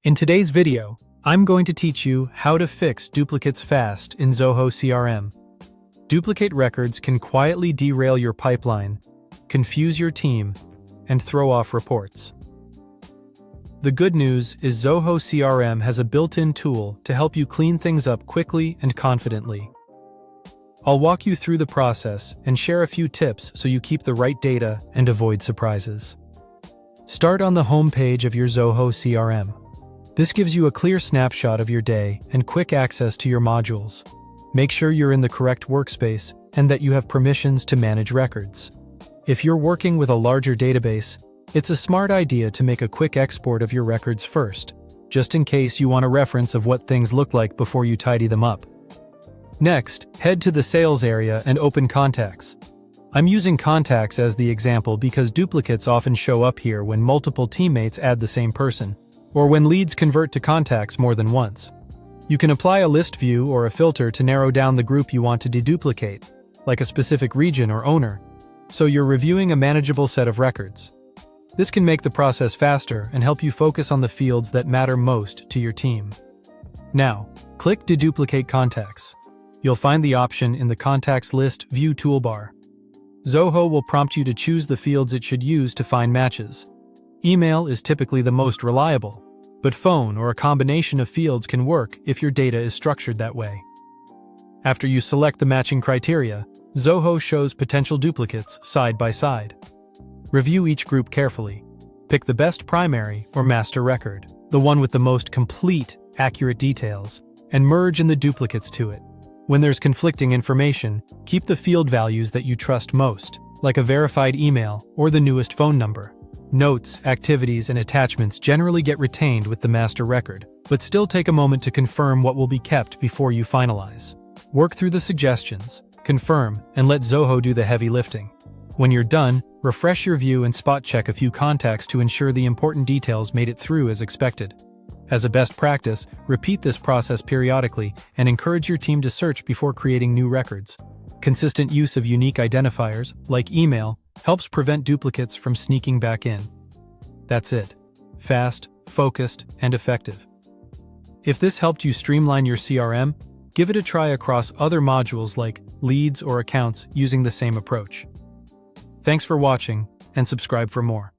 In today's video, I'm going to teach you how to fix duplicates fast in Zoho CRM. Duplicate records can quietly derail your pipeline, confuse your team, and throw off reports. The good news is Zoho CRM has a built-in tool to help you clean things up quickly and confidently. I'll walk you through the process and share a few tips so you keep the right data and avoid surprises. Start on the home page of your Zoho CRM. This gives you a clear snapshot of your day and quick access to your modules. Make sure you're in the correct workspace and that you have permissions to manage records. If you're working with a larger database, it's a smart idea to make a quick export of your records first, just in case you want a reference of what things look like before you tidy them up. Next, head to the Sales area and open Contacts. I'm using Contacts as the example because duplicates often show up here when multiple teammates add the same person, or when leads convert to contacts more than once. You can apply a list view or a filter to narrow down the group you want to deduplicate, like a specific region or owner, so you're reviewing a manageable set of records. This can make the process faster and help you focus on the fields that matter most to your team. Now, click Deduplicate Contacts. You'll find the option in the Contacts List View toolbar. Zoho will prompt you to choose the fields it should use to find matches. Email is typically the most reliable, but phone or a combination of fields can work if your data is structured that way. After you select the matching criteria, Zoho shows potential duplicates side by side. Review each group carefully. Pick the best primary or master record, the one with the most complete, accurate details, and merge in the duplicates to it. When there's conflicting information, keep the field values that you trust most, like a verified email or the newest phone number. Notes, activities, and attachments generally get retained with the master record, but still take a moment to confirm what will be kept before you finalize. Work through the suggestions, confirm, and let Zoho do the heavy lifting. When you're done, refresh your view and spot check a few contacts to ensure the important details made it through as expected. As a best practice, repeat this process periodically and encourage your team to search before creating new records. Consistent use of unique identifiers, like email, helps prevent duplicates from sneaking back in. That's it. Fast, focused, and effective. If this helped you streamline your CRM, give it a try across other modules like leads or accounts using the same approach. Thanks for watching, and subscribe for more.